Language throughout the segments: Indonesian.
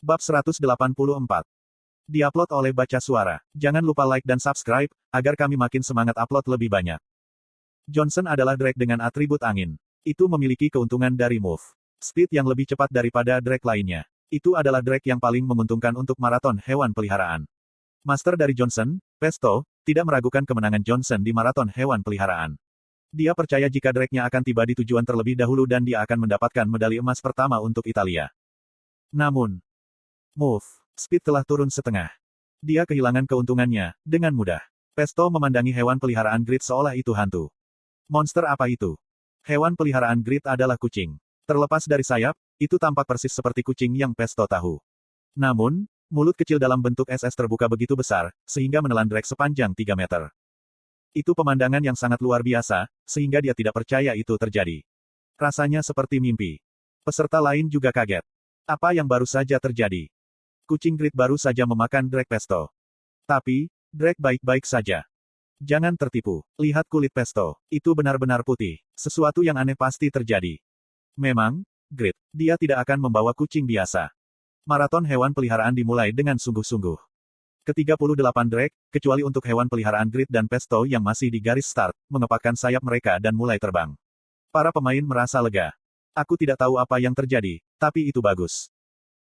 Bab 184. Diupload oleh Baca Suara. Jangan lupa like dan subscribe, agar kami makin semangat upload lebih banyak. Johnson adalah drake dengan atribut angin. Itu memiliki keuntungan dari move speed yang lebih cepat daripada drake lainnya. Itu adalah drake yang paling menguntungkan untuk maraton hewan peliharaan. Master dari Johnson, Pesto, tidak meragukan kemenangan Johnson di maraton hewan peliharaan. Dia percaya jika drake-nya akan tiba di tujuan terlebih dahulu dan dia akan mendapatkan medali emas pertama untuk Italia. Namun, move speed telah turun setengah. Dia kehilangan keuntungannya dengan mudah. Pesto memandangi hewan peliharaan Grid seolah itu hantu. Monster apa itu? Hewan peliharaan Grid adalah kucing. Terlepas dari sayap, itu tampak persis seperti kucing yang Pesto tahu. Namun, mulut kecil dalam bentuk SS terbuka begitu besar, sehingga menelan drake sepanjang 3 meter. Itu pemandangan yang sangat luar biasa, sehingga dia tidak percaya itu terjadi. Rasanya seperti mimpi. Peserta lain juga kaget. Apa yang baru saja terjadi? Kucing Grid baru saja memakan drake Pesto. Tapi, drake baik-baik saja. Jangan tertipu. Lihat kulit Pesto. Itu benar-benar putih. Sesuatu yang aneh pasti terjadi. Memang, Grid, dia tidak akan membawa kucing biasa. Maraton hewan peliharaan dimulai dengan sungguh-sungguh. Ke-38 drake, kecuali untuk hewan peliharaan Grid dan Pesto yang masih di garis start, mengepakkan sayap mereka dan mulai terbang. Para pemain merasa lega. Aku tidak tahu apa yang terjadi, tapi itu bagus.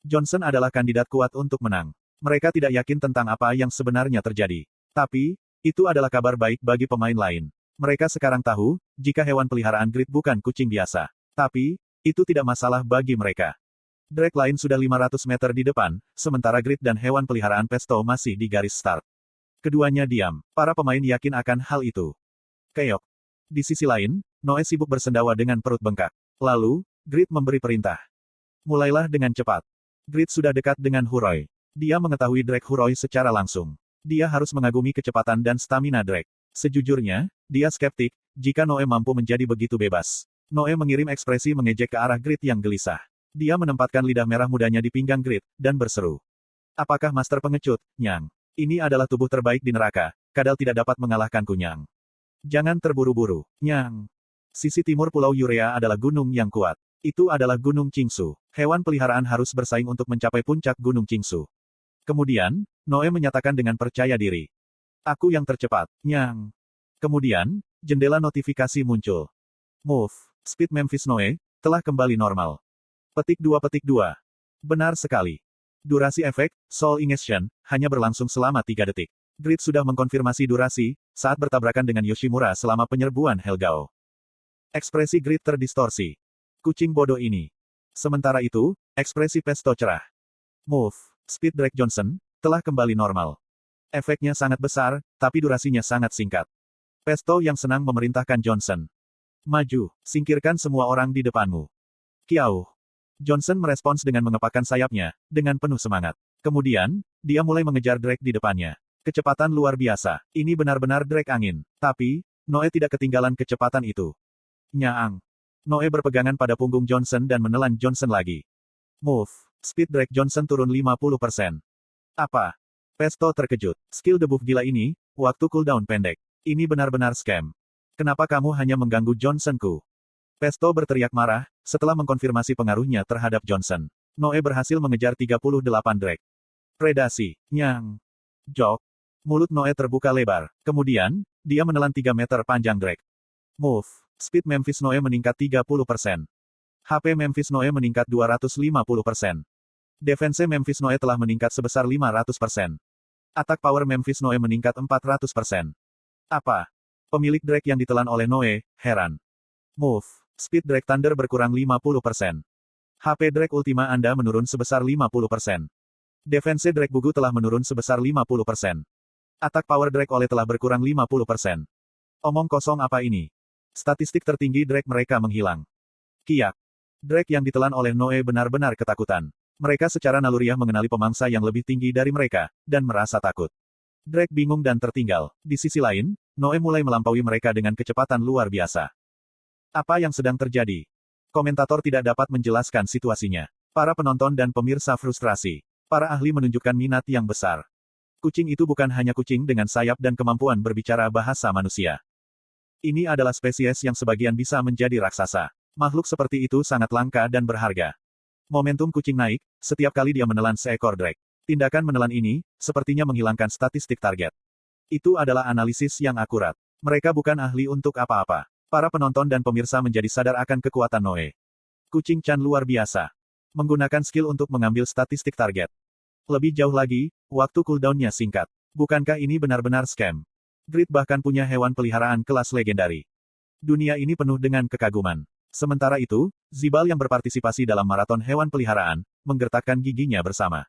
Johnson adalah kandidat kuat untuk menang. Mereka tidak yakin tentang apa yang sebenarnya terjadi. Tapi, itu adalah kabar baik bagi pemain lain. Mereka sekarang tahu, jika hewan peliharaan Grid bukan kucing biasa. Tapi, itu tidak masalah bagi mereka. Drake lain sudah 500 meter di depan, sementara Grid dan hewan peliharaan Pesto masih di garis start. Keduanya diam. Para pemain yakin akan hal itu. Keok. Di sisi lain, Noe sibuk bersendawa dengan perut bengkak. Lalu, Grid memberi perintah. Mulailah dengan cepat. Grid sudah dekat dengan Huroi. Dia mengetahui drake Huroi secara langsung. Dia harus mengagumi kecepatan dan stamina drake. Sejujurnya, dia skeptik, jika Noe mampu menjadi begitu bebas. Noe mengirim ekspresi mengejek ke arah Grid yang gelisah. Dia menempatkan lidah merah mudanya di pinggang Grid, dan berseru. Apakah Master Pengecut, Nyang? Ini adalah tubuh terbaik di neraka, Kadal tidak dapat mengalahkanku Nyang. Jangan terburu-buru, Nyang. Sisi timur Pulau Urea adalah gunung yang kuat. Itu adalah Gunung Qingsu. Hewan peliharaan harus bersaing untuk mencapai puncak Gunung Qingsu. Kemudian, Noe menyatakan dengan percaya diri. Aku yang tercepat, Nyang. Kemudian, jendela notifikasi muncul. Move speed Memphis Noe telah kembali normal. Petik 2. Benar sekali. Durasi efek, Soul Ingestion, hanya berlangsung selama 3 detik. Grid sudah mengkonfirmasi durasi, saat bertabrakan dengan Yoshimura selama penyerbuan Helgao. Ekspresi Grid terdistorsi. Kucing bodoh ini. Sementara itu, ekspresi Pesto cerah. Move speed Drake Johnson telah kembali normal. Efeknya sangat besar, tapi durasinya sangat singkat. Pesto yang senang memerintahkan Johnson. Maju, singkirkan semua orang di depanmu. Kiau. Johnson merespons dengan mengepakkan sayapnya, dengan penuh semangat. Kemudian, dia mulai mengejar Drake di depannya. Kecepatan luar biasa. Ini benar-benar Drake angin. Tapi, Noe tidak ketinggalan kecepatan itu. Nyaang. Noe berpegangan pada punggung Johnson dan menelan Johnson lagi. Move speed Drake Johnson turun 50%. Apa? Pesto terkejut. Skill debuff gila ini, waktu cooldown pendek. Ini benar-benar scam. Kenapa kamu hanya mengganggu Johnsonku? Pesto berteriak marah, setelah mengkonfirmasi pengaruhnya terhadap Johnson. Noe berhasil mengejar 38 drake. Predasi. Nyang. Jok. Mulut Noe terbuka lebar. Kemudian, dia menelan 3 meter panjang drake. Move speed Memphis Noe meningkat 30%. HP Memphis Noe meningkat 250%. Defense Memphis Noe telah meningkat sebesar 500%. Attack power Memphis Noe meningkat 400%. Apa? Pemilik drake yang ditelan oleh Noe, heran. Move speed Drake Thunder berkurang 50%. HP Drake Ultima Anda menurun sebesar 50%. Defense Drake Bugu telah menurun sebesar 50%. Attack power Drake Ole telah berkurang 50%. Omong kosong apa ini? Statistik tertinggi Drake mereka menghilang. Kiak. Drake yang ditelan oleh Noe benar-benar ketakutan. Mereka secara naluriah mengenali pemangsa yang lebih tinggi dari mereka, dan merasa takut. Drake bingung dan tertinggal. Di sisi lain, Noe mulai melampaui mereka dengan kecepatan luar biasa. Apa yang sedang terjadi? Komentator tidak dapat menjelaskan situasinya. Para penonton dan pemirsa frustrasi. Para ahli menunjukkan minat yang besar. Kucing itu bukan hanya kucing dengan sayap dan kemampuan berbicara bahasa manusia. Ini adalah spesies yang sebagian bisa menjadi raksasa. Makhluk seperti itu sangat langka dan berharga. Momentum kucing naik, setiap kali dia menelan seekor drake. Tindakan menelan ini, sepertinya menghilangkan statistik target. Itu adalah analisis yang akurat. Mereka bukan ahli untuk apa-apa. Para penonton dan pemirsa menjadi sadar akan kekuatan Noe. Kucing Chan luar biasa. Menggunakan skill untuk mengambil statistik target. Lebih jauh lagi, waktu cooldown-nya singkat. Bukankah ini benar-benar scam? Grid bahkan punya hewan peliharaan kelas legendari. Dunia ini penuh dengan kekaguman. Sementara itu, Zibal yang berpartisipasi dalam maraton hewan peliharaan, menggertakkan giginya bersama.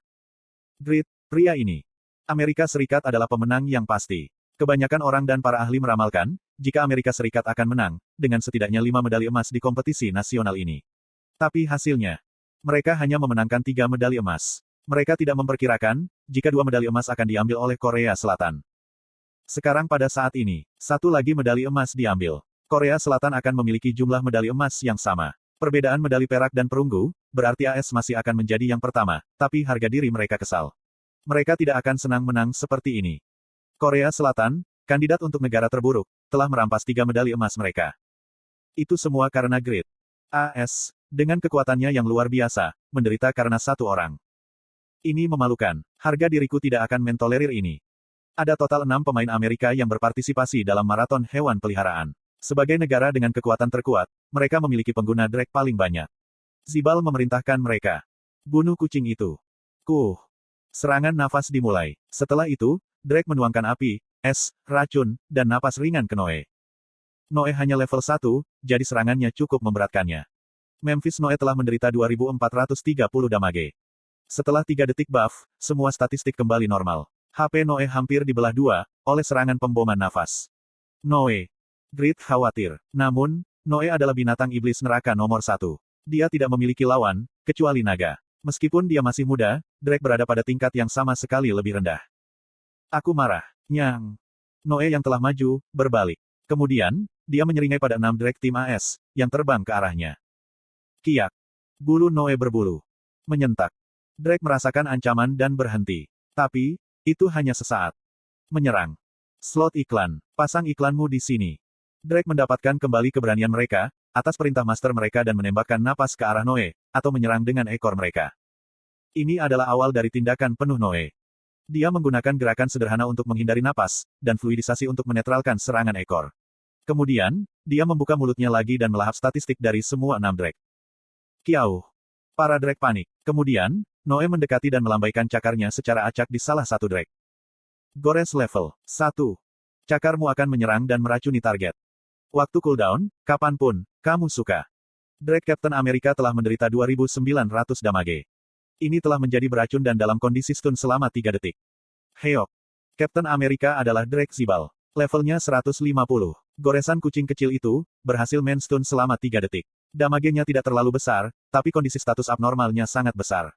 Grid, pria ini. Amerika Serikat adalah pemenang yang pasti. Kebanyakan orang dan para ahli meramalkan, jika Amerika Serikat akan menang, dengan setidaknya 5 medali emas di kompetisi nasional ini. Tapi hasilnya, mereka hanya memenangkan 3 medali emas. Mereka tidak memperkirakan, jika 2 medali emas akan diambil oleh Korea Selatan. Sekarang pada saat ini, 1 lagi medali emas diambil. Korea Selatan akan memiliki jumlah medali emas yang sama. Perbedaan medali perak dan perunggu, berarti AS masih akan menjadi yang pertama, tapi harga diri mereka kesal. Mereka tidak akan senang menang seperti ini. Korea Selatan, kandidat untuk negara terburuk, telah merampas 3 medali emas mereka. Itu semua karena Grid. AS, dengan kekuatannya yang luar biasa, menderita karena 1 orang. Ini memalukan. Harga diriku tidak akan mentolerir ini. Ada total 6 pemain Amerika yang berpartisipasi dalam maraton hewan peliharaan. Sebagai negara dengan kekuatan terkuat, mereka memiliki pengguna drake paling banyak. Zibal memerintahkan mereka. Bunuh kucing itu. Serangan nafas dimulai. Setelah itu, drake menuangkan api, es, racun, dan napas ringan ke Noe. Noe hanya level 1, jadi serangannya cukup memberatkannya. Memphis Noe telah menderita 2430 damage. Setelah 3 detik buff, semua statistik kembali normal. HP Noe hampir dibelah 2, oleh serangan pemboman nafas. Noe. Grid khawatir. Namun, Noe adalah binatang iblis neraka nomor 1. Dia tidak memiliki lawan, kecuali naga. Meskipun dia masih muda, Drake berada pada tingkat yang sama sekali lebih rendah. Aku marah. Nyang. Noe yang telah maju, berbalik. Kemudian, dia menyeringai pada 6 Drake tim AS, yang terbang ke arahnya. Kiak. Bulu Noe berbulu. Menyentak. Drake merasakan ancaman dan berhenti. Tapi, itu hanya sesaat. Menyerang. Slot iklan. Pasang iklanmu di sini. Drake mendapatkan kembali keberanian mereka, atas perintah master mereka dan menembakkan napas ke arah Noe, atau menyerang dengan ekor mereka. Ini adalah awal dari tindakan penuh Noe. Dia menggunakan gerakan sederhana untuk menghindari napas, dan fluidisasi untuk menetralkan serangan ekor. Kemudian, dia membuka mulutnya lagi dan melahap statistik dari semua 6 Drake. Kiau. Para Drake panik. Kemudian, Noe mendekati dan melambaikan cakarnya secara acak di salah satu Drake. Gores level 1. Cakarmu akan menyerang dan meracuni target. Waktu cooldown, kapanpun, kamu suka. Drake Captain Amerika telah menderita 2900 damage. Ini telah menjadi beracun dan dalam kondisi stun selama 3 detik. Heok. Captain Amerika adalah Drake Zibal. Levelnya 150. Goresan kucing kecil itu, berhasil main stun selama 3 detik. Damage-nya tidak terlalu besar, tapi kondisi status abnormalnya sangat besar.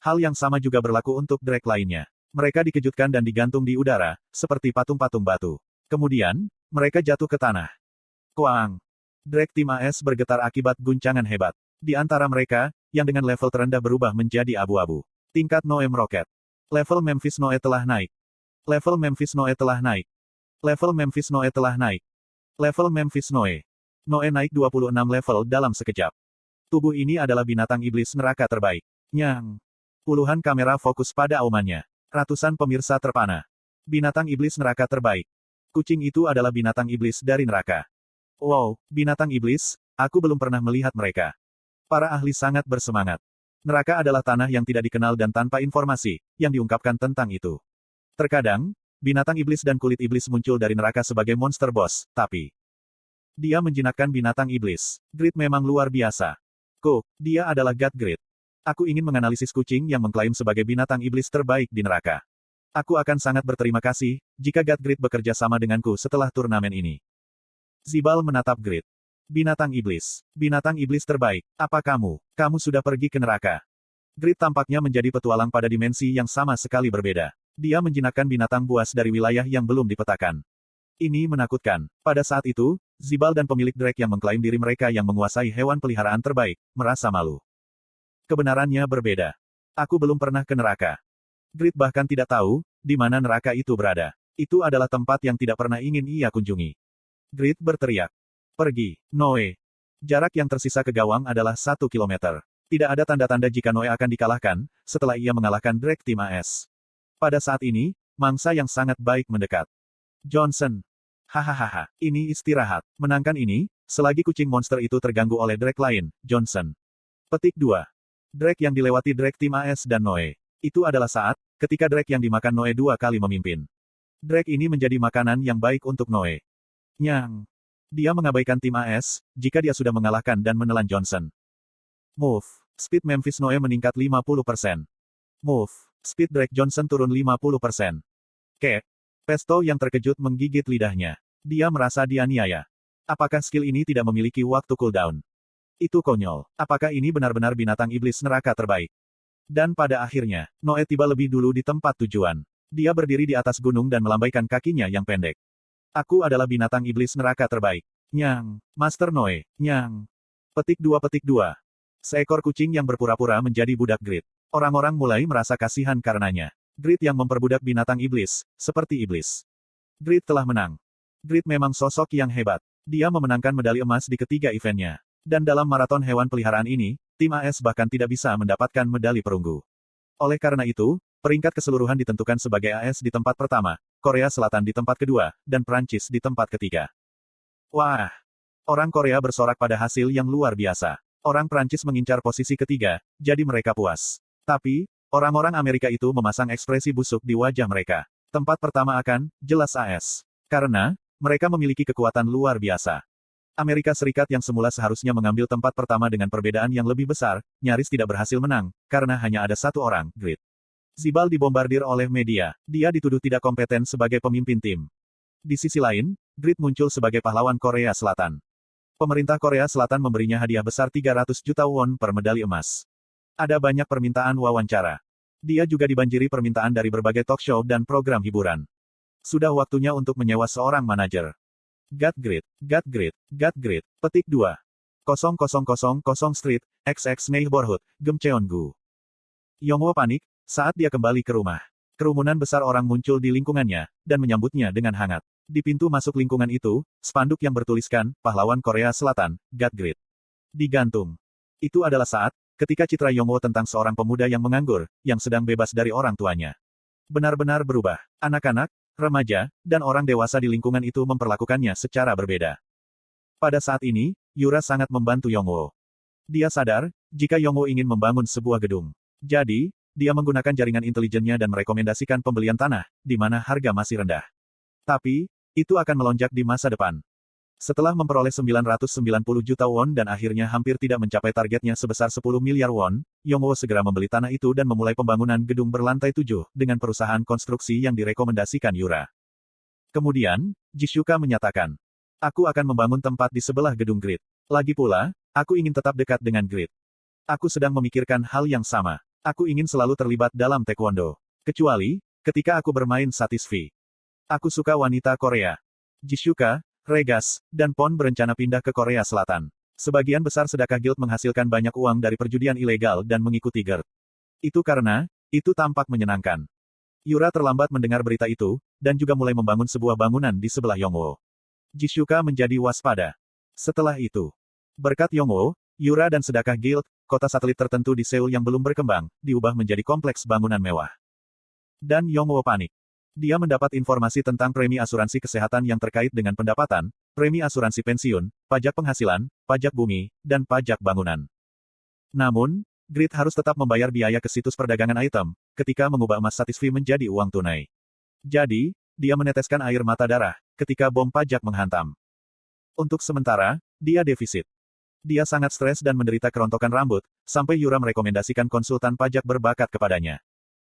Hal yang sama juga berlaku untuk Drake lainnya. Mereka dikejutkan dan digantung di udara, seperti patung-patung batu. Kemudian, mereka jatuh ke tanah. Kuang. Drake tim AS bergetar akibat guncangan hebat. Di antara mereka, yang dengan level terendah berubah menjadi abu-abu. Tingkat Noe meroket. Level Memphis Noe telah naik. Level Memphis Noe telah naik. Level Memphis Noe telah naik. Level Memphis Noe. Noe naik 26 level dalam sekejap. Tubuh ini adalah binatang iblis neraka terbaik. Nyang. Puluhan kamera fokus pada aumannya. Ratusan pemirsa terpana. Binatang iblis neraka terbaik. Kucing itu adalah binatang iblis dari neraka. Wow, binatang iblis, aku belum pernah melihat mereka. Para ahli sangat bersemangat. Neraka adalah tanah yang tidak dikenal dan tanpa informasi, yang diungkapkan tentang itu. Terkadang, binatang iblis dan kulit iblis muncul dari neraka sebagai monster boss, tapi dia menjinakkan binatang iblis. Grid memang luar biasa. Dia adalah God Grid. Aku ingin menganalisis kucing yang mengklaim sebagai binatang iblis terbaik di neraka. Aku akan sangat berterima kasih, jika God Grid bekerja sama denganku setelah turnamen ini. Zibal menatap Grid. Binatang iblis. Binatang iblis terbaik. Apa kamu? Kamu sudah pergi ke neraka. Grid tampaknya menjadi petualang pada dimensi yang sama sekali berbeda. Dia menjinakkan binatang buas dari wilayah yang belum dipetakan. Ini menakutkan. Pada saat itu, Zibal dan pemilik Drake yang mengklaim diri mereka yang menguasai hewan peliharaan terbaik, merasa malu. Kebenarannya berbeda. Aku belum pernah ke neraka. Grid bahkan tidak tahu, di mana neraka itu berada. Itu adalah tempat yang tidak pernah ingin ia kunjungi. Grid berteriak. Pergi, Noe. Jarak yang tersisa ke gawang adalah 1 kilometer. Tidak ada tanda-tanda jika Noe akan dikalahkan, setelah ia mengalahkan Drake tim AS. Pada saat ini, mangsa yang sangat baik mendekat. Johnson. Hahaha, ini istirahat. Menangkan ini, selagi kucing monster itu terganggu oleh Drake lain, Johnson. Petik 2. Drake yang dilewati Drake tim AS dan Noe. Itu adalah saat, ketika Drake yang dimakan Noe 2 kali memimpin. Drake ini menjadi makanan yang baik untuk Noe. Nyang. Dia mengabaikan tim AS, jika dia sudah mengalahkan dan menelan Johnson. Move. Speed Memphis Noe meningkat 50%. Move. Speed Drake Johnson turun 50%. Pesto yang terkejut menggigit lidahnya. Dia merasa dianiaya. Apakah skill ini tidak memiliki waktu cooldown? Itu konyol. Apakah ini benar-benar binatang iblis neraka terbaik? Dan pada akhirnya, Noe tiba lebih dulu di tempat tujuan. Dia berdiri di atas gunung dan melambaikan kakinya yang pendek. Aku adalah binatang iblis neraka terbaik. Nyang. Master Noe. Nyang. Petik 2. Seekor kucing yang berpura-pura menjadi budak Grid. Orang-orang mulai merasa kasihan karenanya. Grid yang memperbudak binatang iblis, seperti iblis. Grid telah menang. Grid memang sosok yang hebat. Dia memenangkan medali emas di ketiga eventnya. Dan dalam maraton hewan peliharaan ini, tim AS bahkan tidak bisa mendapatkan medali perunggu. Oleh karena itu, peringkat keseluruhan ditentukan sebagai AS di tempat pertama, Korea Selatan di tempat kedua, dan Prancis di tempat ketiga. Wah! Orang Korea bersorak pada hasil yang luar biasa. Orang Prancis mengincar posisi ketiga, jadi mereka puas. Tapi, orang-orang Amerika itu memasang ekspresi busuk di wajah mereka. Tempat pertama akan, jelas AS. Karena, mereka memiliki kekuatan luar biasa. Amerika Serikat yang semula seharusnya mengambil tempat pertama dengan perbedaan yang lebih besar, nyaris tidak berhasil menang, karena hanya ada satu orang, Grid. Zibal dibombardir oleh media. Dia dituduh tidak kompeten sebagai pemimpin tim. Di sisi lain, Grid muncul sebagai pahlawan Korea Selatan. Pemerintah Korea Selatan memberinya hadiah besar 300 juta won per medali emas. Ada banyak permintaan wawancara. Dia juga dibanjiri permintaan dari berbagai talk show dan program hiburan. Sudah waktunya untuk menyewa seorang manajer. Got Grid. Petik 2. 0000 Street, XX Neighborhood, Gyeongcheongu. Yongwo panik, saat dia kembali ke rumah. Kerumunan besar orang muncul di lingkungannya, dan menyambutnya dengan hangat. Di pintu masuk lingkungan itu, spanduk yang bertuliskan, pahlawan Korea Selatan, Got Grid. Digantung. Itu adalah saat, ketika citra Yongwo tentang seorang pemuda yang menganggur, yang sedang bebas dari orang tuanya. Benar-benar berubah. Anak-anak, remaja, dan orang dewasa di lingkungan itu memperlakukannya secara berbeda. Pada saat ini, Yura sangat membantu Yongwo. Dia sadar, jika Yongwo ingin membangun sebuah gedung. Jadi, dia menggunakan jaringan intelijennya dan merekomendasikan pembelian tanah, di mana harga masih rendah. Tapi, itu akan melonjak di masa depan. Setelah memperoleh 990 juta won dan akhirnya hampir tidak mencapai targetnya sebesar 10 miliar won, Yongwo segera membeli tanah itu dan memulai pembangunan gedung berlantai 7, dengan perusahaan konstruksi yang direkomendasikan Yura. Kemudian, Jishuka menyatakan, aku akan membangun tempat di sebelah gedung Grid. Lagi pula, aku ingin tetap dekat dengan Grid. Aku sedang memikirkan hal yang sama. Aku ingin selalu terlibat dalam taekwondo. Kecuali, ketika aku bermain satisfi. Aku suka wanita Korea. Jishuka, Regas, dan Pon berencana pindah ke Korea Selatan. Sebagian besar sedekah guild menghasilkan banyak uang dari perjudian ilegal dan mengikuti GERD. Itu karena, itu tampak menyenangkan. Yura terlambat mendengar berita itu, dan juga mulai membangun sebuah bangunan di sebelah Yongwo. Jishuka menjadi waspada. Setelah itu, berkat Yongwo, Yura dan sedekah guild, kota satelit tertentu di Seoul yang belum berkembang, diubah menjadi kompleks bangunan mewah. Dan Yongwo panik. Dia mendapat informasi tentang premi asuransi kesehatan yang terkait dengan pendapatan, premi asuransi pensiun, pajak penghasilan, pajak bumi, dan pajak bangunan. Namun, Grid harus tetap membayar biaya ke situs perdagangan item, ketika mengubah emas satisfi menjadi uang tunai. Jadi, dia meneteskan air mata darah, ketika bom pajak menghantam. Untuk sementara, dia defisit. Dia sangat stres dan menderita kerontokan rambut, sampai Yura merekomendasikan konsultan pajak berbakat kepadanya.